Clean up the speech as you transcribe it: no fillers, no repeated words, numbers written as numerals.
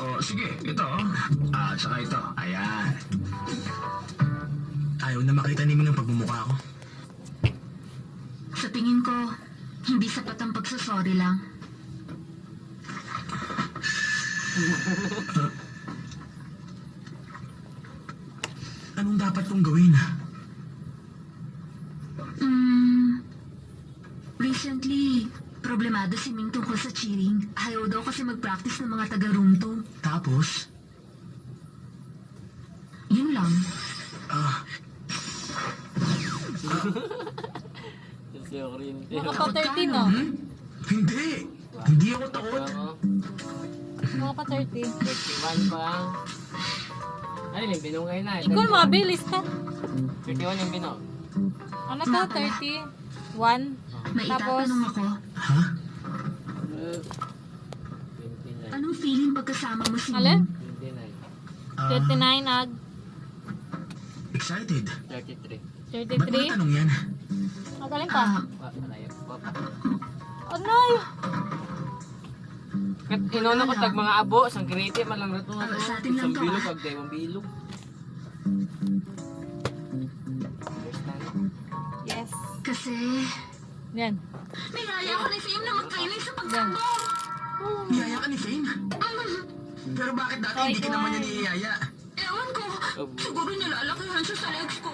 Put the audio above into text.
Oh, sige, ito. At saka ito. Ayan. Ayaw na makita ni Ming ang pagmumukha ko. Sa tingin ko, hindi sapat ang pagsasorry lang. Anong dapat kong gawin? Recently, problemado si Ming tungkol sa cheating. Ayaw daw kasi mag-practice ng mga taga-room 2. Tapos, Yun lang. Si Oriente. Mga pa 13, no? hindi. Hindi ako takot. Mga pa 30. 31 pa. Ano yung binungay na? Ikaw, mabilis ka. 31 yung binong. Ano to? 31? May Tapos, itatanong ako, Ha? 29. anong feeling pagkasama mo si alin? Ming? 29. 39 ag Excited. 33. Ba't mo 33. tanong yan? Magaling pa. Malayo. Anay! Kat inuna ko tag mga abo, sang kiriti man lang nato. Sa atin lang Isang to, bilog, ah. pag daywang bilog. Understand? Yes. Kasi, Yan. nilaya ako ni Fame na mag-training sa pagtakbo. Niyaya ka ni Fane? Pero bakit dati hindi ka naman niya niyaya? Ewan ko, siguro nilalakihan siya sa legs ko.